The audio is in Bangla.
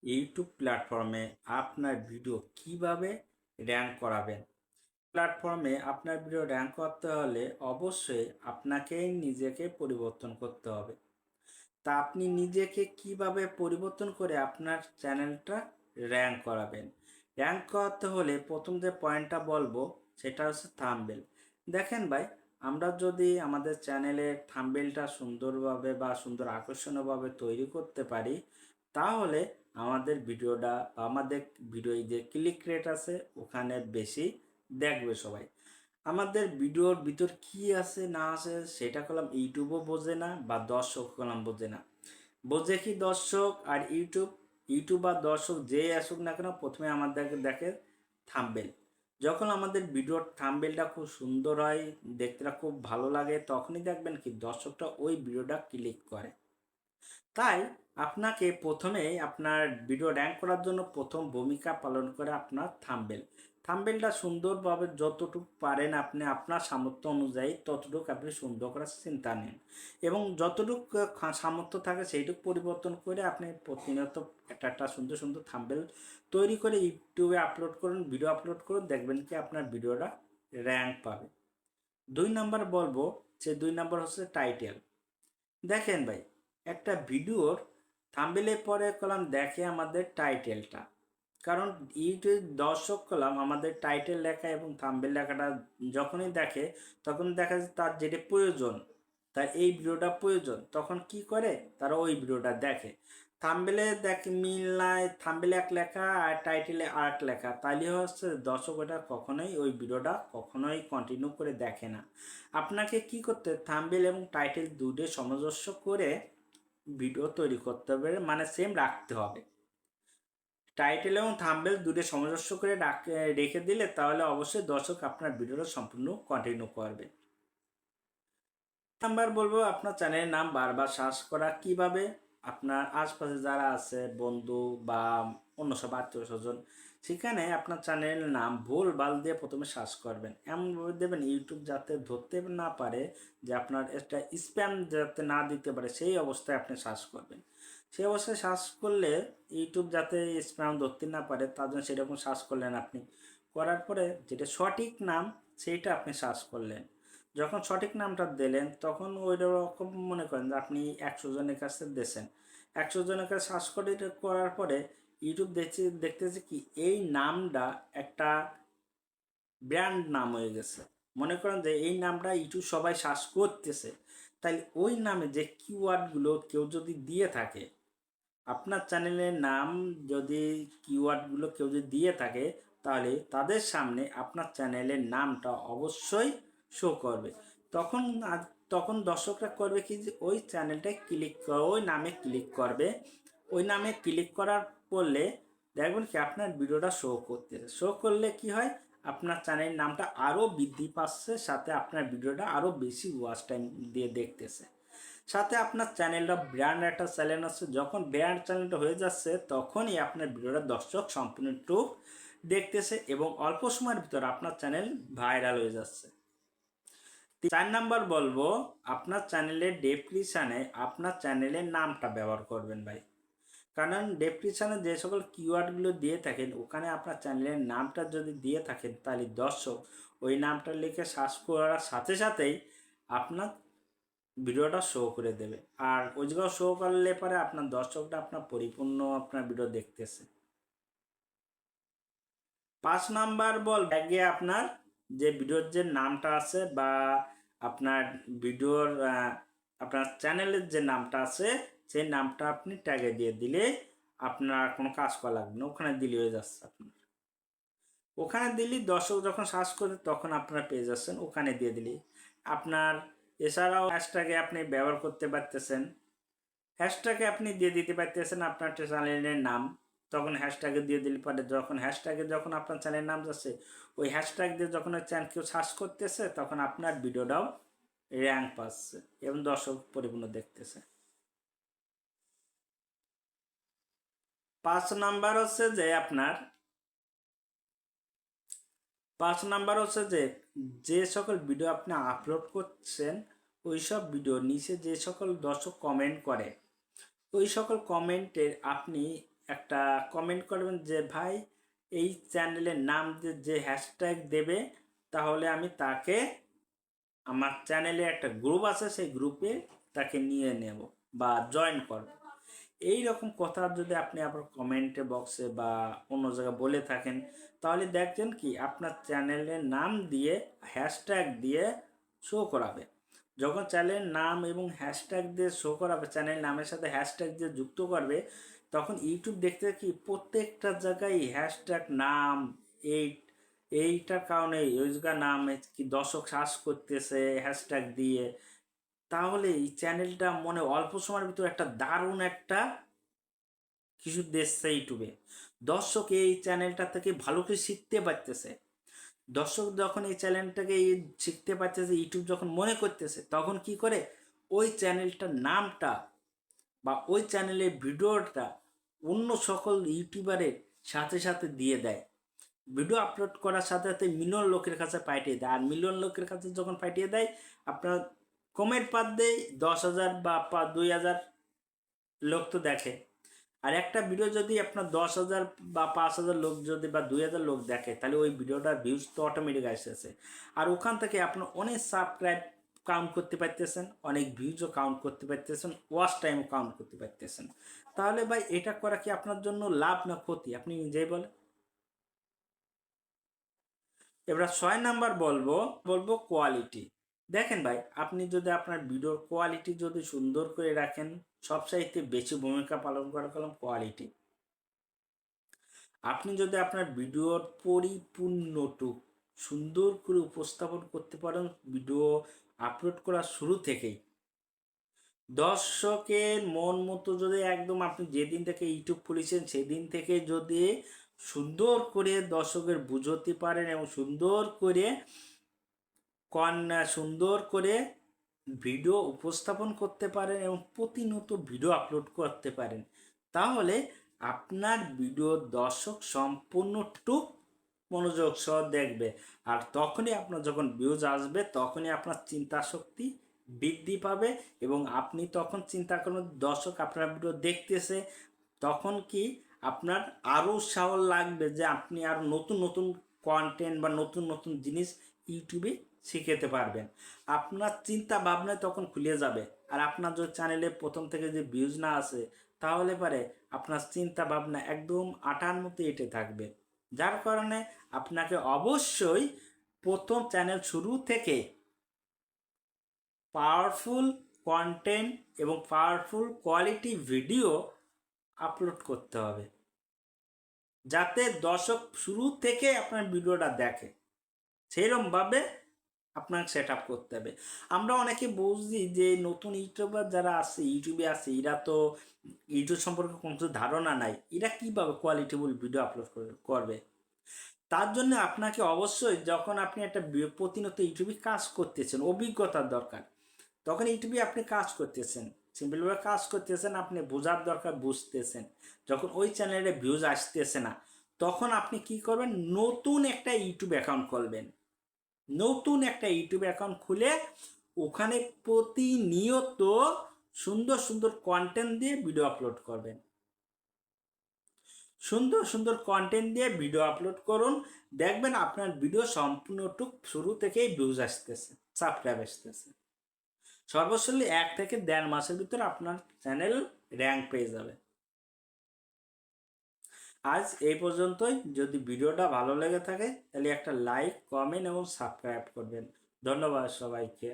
ইউটিউব প্ল্যাটফর্মে আপনার ভিডিও কিভাবে র্যাঙ্ক করাবেন। প্ল্যাটফর্মে আপনার ভিডিও র্যাঙ্ক করতে হলে অবশ্যই আপনাকেই নিজেকে পরিবর্তন করতে হবে। তা আপনি নিজেকে কিভাবে পরিবর্তন করে আপনার চ্যানেলটা র্যাঙ্ক করাবেন। র্যাঙ্ক করাতে হলে প্রথম যে পয়েন্টটা বলবো সেটা হচ্ছে থাম্বনেল। দেখেন ভাই, আমরা যদি আমাদের চ্যানেলের থাম্বনেলটা সুন্দরভাবে বা সুন্দর আকর্ষণীয়ভাবে তৈরি করতে পারি, তাহলে আমাদের ভিডিওটা বা আমাদের ভিডিও যে ক্লিক রেট আছে ওখানে বেশি দেখবে সবাই। আমাদের ভিডিওর ভিতর কি আছে না আছে সেটা কলম ইউটিউবও বোঝে না বা দর্শক কলম বোঝে না। বোঝে কি দর্শক আর ইউটিউব আর দর্শক যে আসুক না কেন প্রথমে আমাদেরকে দেখে থাম্বনেল। যখন আমাদের ভিডিওর থাম্বনেলটা খুব সুন্দর হয়, দেখতে খুব ভালো লাগে, তখনই দেখবেন কি দর্শকটা ওই ভিডিওটা ক্লিক করে। তাই আপনাকে প্রথমে আপনার ভিডিও র্যাঙ্ক করার জন্য প্রথম ভূমিকা পালন করে আপনার থাম্বনেল। থাম্বনেলটা সুন্দরভাবে যতটুকু পারেন আপনি আপনার সামর্থ্য অনুযায়ী ততটুকু আপনি সুন্দর করার চিন্তা নেন, এবং যতটুকু সামর্থ্য থাকে সেইটুকু পরিবর্তন করে আপনি প্রতিনিয়ত একটা সুন্দর সুন্দর থাম্বনেল তৈরি করে ইউটিউবে আপলোড করুন, ভিডিও আপলোড করুন, দেখবেন কি আপনার ভিডিওটা র্যাঙ্ক পাবে। 2 নম্বর বলবো, সে 2 নম্বর হচ্ছে টাইটেল। দেখেন ভাই, একটা ভিডিওর থাম্বনেলের পরে কলাম দেখে আমাদের টাইটেলটা। কারণ ইউটিউব দর্শক কলাম আমাদের টাইটেল লেখা এবং থাম্বনেল লেখাটা যখনই দেখে তখন দেখা যায় তার যেটা প্রয়োজন, তার এই ভিডিওটা প্রয়োজন, তখন কি করে তারা ওই ভিডিওটা দেখে। থাম্বনেলে দেখে মিল নাই, থাম্বনেলে এক লেখা আর টাইটেলে আর এক লেখা, তাহলে হচ্ছে দর্শক ওটা কখনোই ওই ভিডিওটা কখনোই কন্টিনিউ করে দেখে না। আপনাকে কি করতে, থাম্বনেল এবং টাইটেল দুটোই সামঞ্জস্য করে ভিডিও তৈরি করতে হবে, মানে সেম রাখতে হবে। টাইটেল এবং থাম্বনেল দুটো সামঞ্জস্য করে রেখে দিলে তাহলে অবশ্যই দর্শক আপনার ভিডিওটা সম্পূর্ণ কন্টিনিউ করবে। নাম্বার বলবো, আপনার চ্যানেলের নাম বারবার সার্চ করা কিভাবে। আপনার আশপাশে যারা আছে বন্ধু বা অন্য সব আত্মীয় স্বজন, সেখানে আপনার চ্যানেলের নাম ভুল ভাল দিয়ে প্রথমে সার্চ করবেন, এমনভাবে দেবেন ইউটিউব যাতে ধরতে না পারে, যে আপনার একটা স্প্যাম যাতে না দিতে পারে সেই অবস্থায় আপনি সার্চ করবেন। সেই অবস্থায় সার্চ করলে ইউটিউব যাতে স্প্যাম ধরতে না পারে তার জন্য সেরকম সার্চ করলেন আপনি। করার পরে যেটা সঠিক নাম সেইটা আপনি সার্চ করলেন। যখন সঠিক নামটা দিলেন তখন ওই রকম মনে করেন যে আপনি 100 জনের কাছে দিয়েছেন, 100 জনের কাছে সার্চ করে করার পরে ইউটিউব দেখতেছে কি এই নামটা একটা ব্র্যান্ড নাম হয়ে গেছে। মনে করেন যে এই নামটা ইউটিউব সবাই সার্চ করতেছে, তাই ওই নামে যে কিওয়ার্ডগুলো কেউ যদি দিয়ে থাকে, আপনার চ্যানেলের নাম যদি কিওয়ার্ডগুলো কেউ যদি দিয়ে থাকে, তাহলে তাদের সামনে আপনার চ্যানেলের নামটা অবশ্যই শো করবে। তখন তখন দর্শকরা করবে কি, যে ওই চ্যানেলটায় ক্লিক ওই নামে ক্লিক করবে। ওই নামে ক্লিক করার করলে দেখবেন কি আপনার ভিডিওটা শো করতেছে। শো করলে কি হয়, আপনার চ্যানেলের নামটা আরও বৃদ্ধি পাচ্ছে, সাথে আপনার ভিডিওটা আরও বেশি ওয়াচ টাইম দিয়ে দেখতেছে। সাথে আপনার চ্যানেলটা ব্র্যান্ড একটা চ্যানেল আছে, যখন ব্র্যান্ড চ্যানেলটা হয়ে যাচ্ছে তখনই আপনার ভিডিওটা দর্শক সম্পূর্ণ দেখতেছে এবং অল্প সময়ের ভিতরে আপনার চ্যানেল ভাইরাল হয়ে যাচ্ছে। 4 নম্বর বলবো, আপনার চ্যানেলের ডেসক্রিপশানে আপনার চ্যানেলের নামটা ব্যবহার করবেন ভাই। কারণ ডেসক্রিপশানে যে সকল কিওয়ার্ডগুলো দিয়ে থাকেন ওখানে আপনার চ্যানেলের নামটা যদি দিয়ে থাকেন, তাহলে দর্শক ওই নামটা লিখে সার্চ করার সাথে সাথেই আপনার ভিডিওটা শো করে দেবে। আর ওই জায়গায় শো করলে পরে আপনার দর্শকটা আপনার পরিপূর্ণ আপনার ভিডিও দেখতেছে। 5 নাম্বার বল ব্যাগে আপনার যে ভিডিওর যে নামটা আছে বা আপনার ভিডিওর আপনার চ্যানেলের যে নামটা আছে সেই নামটা আপনি ট্যাগে দিয়ে দিলে আপনার কোনো কাজ করা লাগবে না, ওখানে দিলে হয়ে যাচ্ছে। আপনার ওখানে দিলে দর্শক যখন সার্চ করে তখন আপনার পেয়ে যাচ্ছেন, ওখানে দিয়ে দিলে আপনার। এছাড়াও হ্যাশট্যাগে আপনি ব্যবহার করতে পারতেছেন, হ্যাশট্যাগে আপনি দিয়ে দিতে পারতেছেন আপনার চ্যানেলের নাম। তখন হ্যাশট্যাগে দিয়ে দিলে পারে, যখন হ্যাশট্যাগে যখন আপনার চ্যানেলের নাম যাচ্ছে ওই হ্যাশট্যাগ দিয়ে যখন চ্যানেল কেউ সার্চ করতেছে তখন আপনার ভিডিওটাও র্যাঙ্ক পাচ্ছে এবং দর্শক পরিপূর্ণ দেখতেছে। 5 নাম্বার হচ্ছে যে আপনার 5 নাম্বার হচ্ছে যে যে সকল ভিডিও আপনি আপলোড করছেন ওই সব ভিডিওর নিচে যে সকল দর্শক কমেন্ট করে ওই সকল কমেন্টের আপনি একটা কমেন্ট করবেন যে ভাই এই চ্যানেলের নাম যে হ্যাশট্যাগ দেবে, তাহলে আমি তাকে আমার চ্যানেলে একটা গ্রুপ আছে, সেই গ্রুপে তাকে নিয়ে নেব বা জয়েন করব। এই রকম কথা যদি আপনি আবার কমেন্টে বক্সে বা অন্য জায়গায় বলে থাকেন, তাহলে দেখবেন কি আপনার চ্যানেলের নাম দিয়ে হ্যাশট্যাগ দিয়ে শো করাবে। যখন চ্যানেলের নাম এবং হ্যাশট্যাগ দিয়ে শো করাবে, চ্যানেল নামের সাথে হ্যাশট্যাগ দিয়ে যুক্ত করবে, তখন ইউটিউব দেখতে কি প্রত্যেকটা জায়গায় হ্যাশট্যাগ নাম, এই এইটার কারণে ওই জায়গার নাম কি দর্শক সার্চ করতেছে হ্যাশট্যাগ দিয়ে, তাহলে এই চ্যানেলটা মনে অল্প সময়ের ভিতরে একটা দারুণ একটা কিছু দেখছে ইউটিউবে। দর্শক এই চ্যানেলটা থেকে ভালো কিছু শিখতে পারতেছে। দর্শক যখন এই চ্যানেলটাকে শিখতে পারতেছে, ইউটিউব যখন মনে করতেছে, তখন কি করে ওই চ্যানেলটার নামটা বা ওই চ্যানেলের ভিডিওটা অন্য সকল ইউটিউবারের সাথে সাথে দিয়ে দেয়। ভিডিও আপলোড করার সাথে সাথে মিলিয়ন লোকের কাছে পাঠিয়ে দেয়। আর মিলিয়ন লোকের কাছে যখন পাঠিয়ে দেয়, আপনার কমের পার দেয় 10,000 বা 2,000 লোক তো দেখে। আর একটা ভিডিও যদি আপনার 10,000 বা 5,000 লোক যদি বা 2,000 লোক দেখে, তাহলে ওই ভিডিওটার ভিউজ তো অটোমেটিক আসতেছে। আর ওখান থেকে আপনার অনেক সাবস্ক্রাইব কাউন্ট করতে পারতেছেন, অনেক ভিউজও কাউন্ট করতে পারতেছেন, ওয়াচ টাইমও কাউন্ট করতে পারতেছেন। তাহলে ভাই এটা করা কি আপনার জন্য লাভ না ক্ষতি, আপনি নিজেই বলেন। এবার 6 নাম্বার বলবো কোয়ালিটি। দেখেন ভাই, আপনি যদি আপনার ভিডিওর কোয়ালিটি যদি সুন্দর করে রাখেন, সবচাইতে বেশি ভূমিকা পালন করা কলম কোয়ালিটি। আপনি যদি আপনার ভিডিওর পরিপূর্ণটুক সুন্দর করে উপস্থাপন করতে পারেন ভিডিও আপলোড করার শুরু থেকেই, দর্শকের মন মতো যদি একদম আপনি যেদিন থেকে ইউটিউব খুলেছেন সেদিন থেকে যদি সুন্দর করে দর্শকের বুঝতে পারেন এবং সুন্দর করে ভিডিও উপস্থাপন করতে পারেন এবং প্রতিনিয়ত ভিডিও আপলোড করতে পারেন, তাহলে আপনার ভিডিও দর্শক সম্পূর্ণটুক মনোযোগ সহ দেখবে। আর তখনই আপনার যখন ভিউজ আসবে, তখনই আপনার চিন্তা শক্তি বৃদ্ধি পাবে এবং আপনি তখন চিন্তা করবেন দর্শক আপনার ভিডিও দেখতেছে, তখন কি আপনার আরও উৎসাহ লাগবে যে আপনি আরও নতুন নতুন কন্টেন্ট বা নতুন নতুন জিনিস ইউটিউবে শিখতে পারবেন। আপনার চিন্তা ভাবনায় তখন খুলে যাবে। আর আপনার যদি চ্যানেলে প্রথম থেকে যে ভিউজ না আসে, তাহলে পারে আপনার চিন্তা ভাবনা একদম আটার মতো এঁটে থাকবে। যার কারণে আপনাকে অবশ্যই প্রথম চ্যানেল শুরু থেকে পাওয়ারফুল কন্টেন্ট এবং পাওয়ারফুল কোয়ালিটি ভিডিও আপলোড করতে হবে, যাতে দর্শক শুরু থেকে আপনার ভিডিওটা দেখে। সেইরকমভাবে আপনাকে সেট আপ করতে হবে। আমরা অনেকে বুঝি যে নতুন ইউটিউবার যারা আছে ইউটিউবে আছে, এরা তো ইউটিউব সম্পর্কে কোনো কিছু ধারণা নাই, এরা কীভাবে কোয়ালিটিফুল ভিডিও আপলোড করবে। তার জন্য আপনাকে অবশ্যই যখন আপনি একটা প্রতিনিয়ত ইউটিউবে কাজ করতেছেন, অভিজ্ঞতার দরকার। তখন ইউটিউবে আপনি কাজ করতেছেন, সিম্পলভাবে কাজ করতেছেন, আপনি বোঝার দরকার, বুঝতেছেন। যখন ওই চ্যানেলে ভিউজ আসতেছে না, তখন আপনি কি করবেন, নতুন একটা ইউটিউব অ্যাকাউন্ট খুলবেন। নতুন একটা ইউটিউব অ্যাকাউন্ট খুলে ওখানে প্রতিনিয়ত সুন্দর সুন্দর কন্টেন্ট দিয়ে ভিডিও আপলোড করবেন। সুন্দর সুন্দর কন্টেন্ট দিয়ে ভিডিও আপলোড করুন, দেখবেন আপনার ভিডিও সম্পূর্ণটুক শুরু থেকেই ভিউজ আসতেছে, সাবস্ক্রাইব আসতেছে। সর্বশেষে 1 থেকে 1.5 মাসের ভিতরে আপনার চ্যানেল র্যাঙ্ক পেয়ে যাবে। আজ এই পর্যন্তই। যদি ভিডিওটা ভালো লেগে থাকে তাহলে একটা লাইক, কমেন্ট এবং সাবস্ক্রাইব করবেন। ধন্যবাদ সবাইকে।